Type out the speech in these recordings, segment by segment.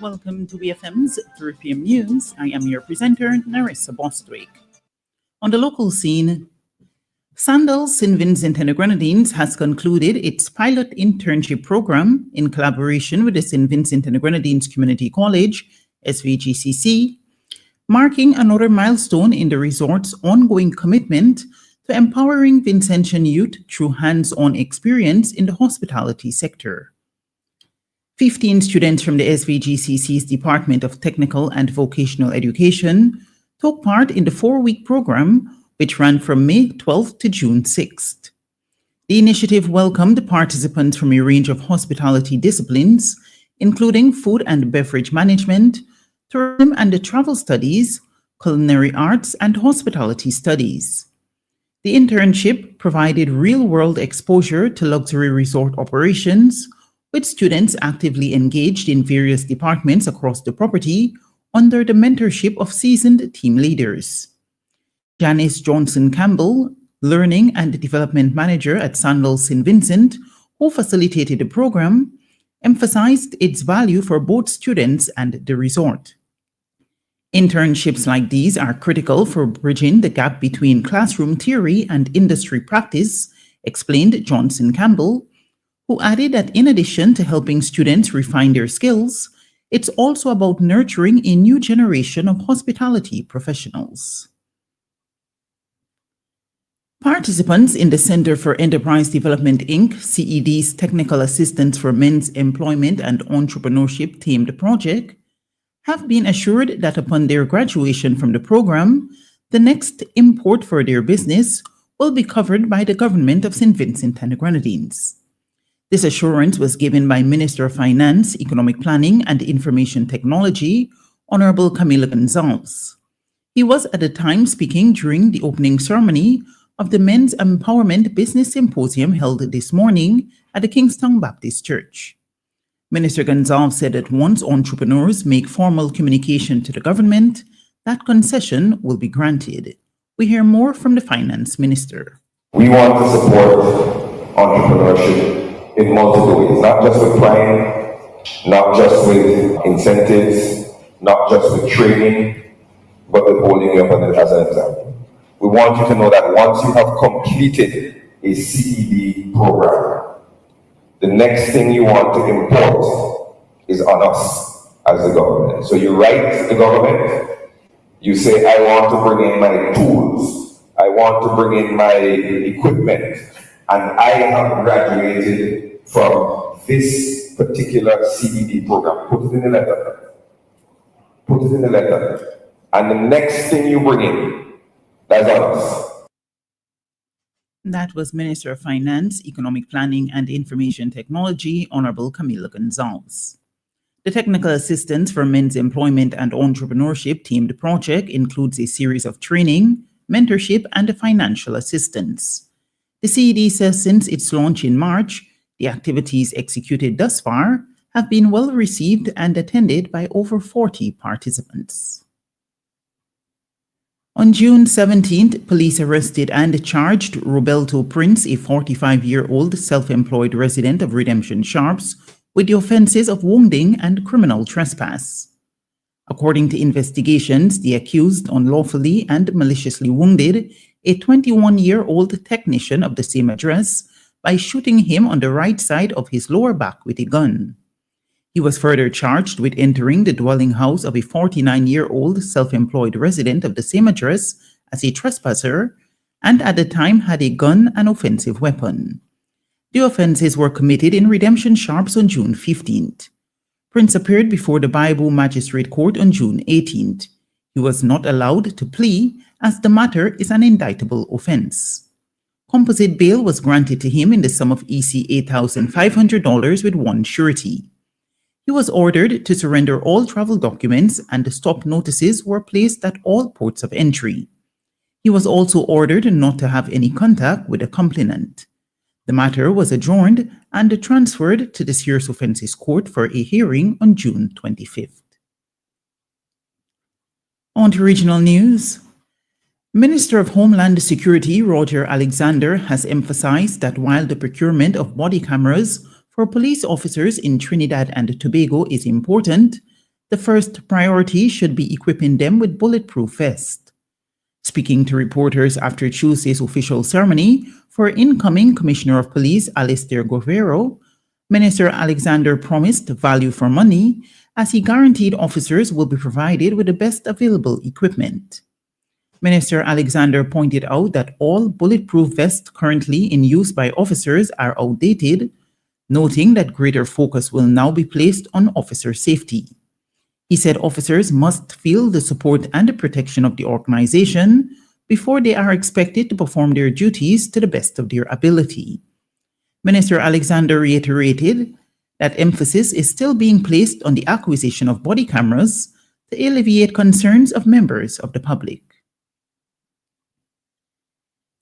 welcome to BFM's 3 p.m. News. I am your presenter, Narissa Bostwick. On the local scene, Sandals St. Vincent and the Grenadines has concluded its pilot internship program in collaboration with the St. Vincent and the Grenadines Community College, SVGCC, marking another milestone in the resort's ongoing commitment to empowering Vincentian youth through hands-on experience in the hospitality sector. 15 students from the SVGCC's Department of Technical and Vocational Education took part in the 4-week program, which ran from May 12th to June 6th. The initiative welcomed participants from a range of hospitality disciplines, including food and beverage management, tourism and travel studies, culinary arts, and hospitality studies. The internship provided real-world exposure to luxury resort operations, with students actively engaged in various departments across the property under the mentorship of seasoned team leaders. Janice Johnson Campbell, Learning and Development Manager at Sandals St. Vincent, who facilitated the program, emphasized its value for both students and the resort. Internships like these are critical for bridging the gap between classroom theory and industry practice, explained Johnson Campbell, who added that in addition to helping students refine their skills, it's also about nurturing a new generation of hospitality professionals. Participants in the Center for Enterprise Development, Inc., CED's Technical Assistance for Men's Employment and Entrepreneurship themed project have been assured that upon their graduation from the program, the next import for their business will be covered by the government of St. Vincent and the Grenadines. This assurance was given by Minister of Finance, Economic Planning and Information Technology, Honorable Camilo Gonzalez. He was at the time speaking during the opening ceremony of the Men's Empowerment Business Symposium held this morning at the Kingstown Baptist Church. Minister Gonzalez said that once entrepreneurs make formal communication to the government, that concession will be granted. We hear more from the Finance Minister. We want to support entrepreneurship in multiple ways, not just with prime, not just with incentives, not just with training, but with holding you up as an example. We want you to know that once you have completed a CED program, the next thing you want to import is on us as the government. So you write the government, you say, I want to bring in my tools, I want to bring in my equipment, and I have graduated from this particular CED program. Put it in the letter. Put it in the letter. And the next thing you bring in, that's on us. That was Minister of Finance, Economic Planning and Information Technology, Honorable Camilo Gonzalez. The Technical Assistance for Men's Employment and Entrepreneurship themed project includes a series of training, mentorship, and financial assistance. The CED says since its launch in March, the activities executed thus far have been well received and attended by over 40 participants. On June 17th, police arrested and charged Roberto Prince, a 45-year-old self-employed resident of Redemption Sharps, with the offenses of wounding and criminal trespass. According to investigations, the accused unlawfully and maliciously wounded a 21-year-old technician of the same address by shooting him on the right side of his lower back with a gun. He was further charged with entering the dwelling house of a 49-year-old self-employed resident of the same address as a trespasser, and at the time had a gun and offensive weapon. The offenses were committed in Redemption Sharps on June 15th. Prince appeared before the Bible Magistrate Court on June 18th. He was not allowed to plea as the matter is an indictable offense. Composite bail was granted to him in the sum of EC $8,500 with one surety. He was ordered to surrender all travel documents and the stop notices were placed at all ports of entry. He was also ordered not to have any contact with a complainant. The matter was adjourned and transferred to the Serious Offences Court for a hearing on June 25th. On to regional news. Minister of Homeland Security Roger Alexander has emphasized that while the procurement of body cameras for police officers in Trinidad and Tobago is important, the first priority should be equipping them with bulletproof vests. Speaking to reporters after Tuesday's official ceremony for incoming Commissioner of Police Alistair Guerrero, Minister Alexander promised value for money as he guaranteed officers will be provided with the best available equipment. Minister Alexander pointed out that all bulletproof vests currently in use by officers are outdated, noting that greater focus will now be placed on officer safety. He said officers must feel the support and the protection of the organization before they are expected to perform their duties to the best of their ability. Minister Alexander reiterated that emphasis is still being placed on the acquisition of body cameras to alleviate concerns of members of the public.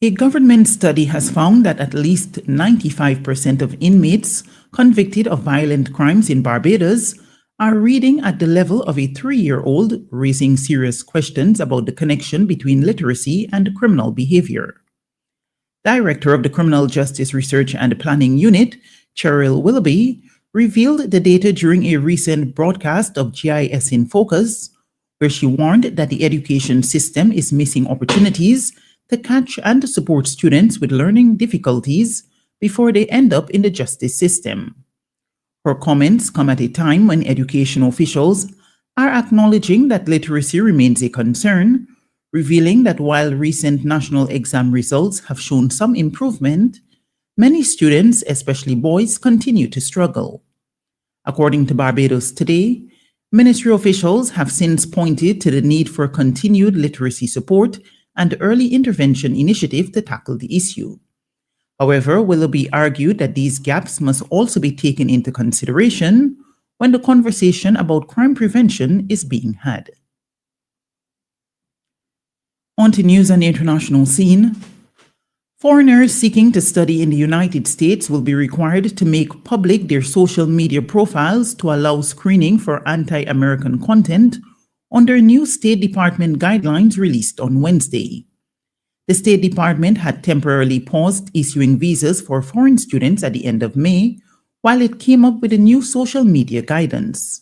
A government study has found that at least 95% of inmates convicted of violent crimes in Barbados are reading at the level of a 3-year-old, raising serious questions about the connection between literacy and criminal behavior. Director of the Criminal Justice Research and Planning Unit, Cheryl Willoughby, revealed the data during a recent broadcast of GIS in Focus, where she warned that the education system is missing opportunities to catch and support students with learning difficulties before they end up in the justice system. Her comments come at a time when education officials are acknowledging that literacy remains a concern, revealing that while recent national exam results have shown some improvement, many students, especially boys, continue to struggle. According to Barbados Today, ministry officials have since pointed to the need for continued literacy support and early intervention initiative to tackle the issue. However, Willoughby argued that these gaps must also be taken into consideration when the conversation about crime prevention is being had. On to news on the international scene. Foreigners seeking to study in the United States will be required to make public their social media profiles to allow screening for anti-American content under new State Department guidelines released on Wednesday. The State Department had temporarily paused issuing visas for foreign students at the end of May, while it came up with a new social media guidance.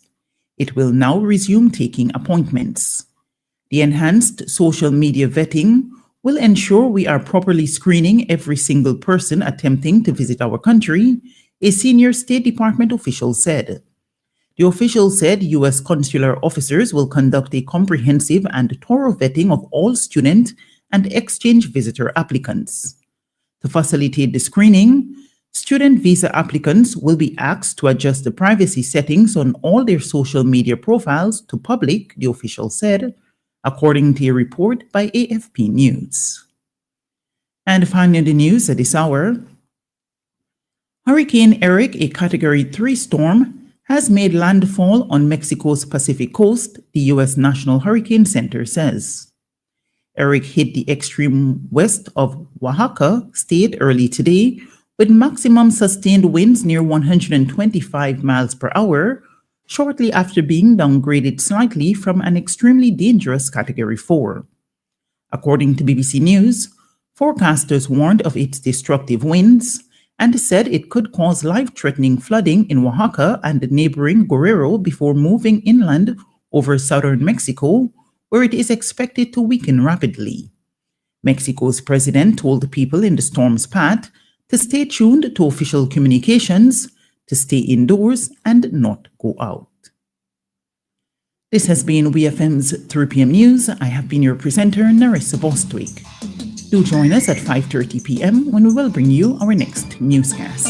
It will now resume taking appointments. The enhanced social media vetting will ensure we are properly screening every single person attempting to visit our country, a senior State Department official said. The official said U.S. consular officers will conduct a comprehensive and thorough vetting of all student and exchange visitor applicants. To facilitate the screening, student visa applicants will be asked to adjust the privacy settings on all their social media profiles to public, the official said, according to a report by AFP News. And finally, the news at this hour. Hurricane Eric, a Category 3 storm, has made landfall on Mexico's Pacific coast, the U.S. National Hurricane Center says. Eric hit the extreme west of Oaxaca state early today with maximum sustained winds near 125 miles per hour, shortly after being downgraded slightly from an extremely dangerous Category 4. According to BBC News, forecasters warned of its destructive winds and said it could cause life-threatening flooding in Oaxaca and neighboring Guerrero before moving inland over southern Mexico, where it is expected to weaken rapidly. Mexico's president told people in the storm's path to stay tuned to official communications, to stay indoors and not go out. This has been WeFM's 3 p.m. News. I have been your presenter, Narissa Bostwick. Do join us at 5:30 p.m. when we will bring you our next newscast.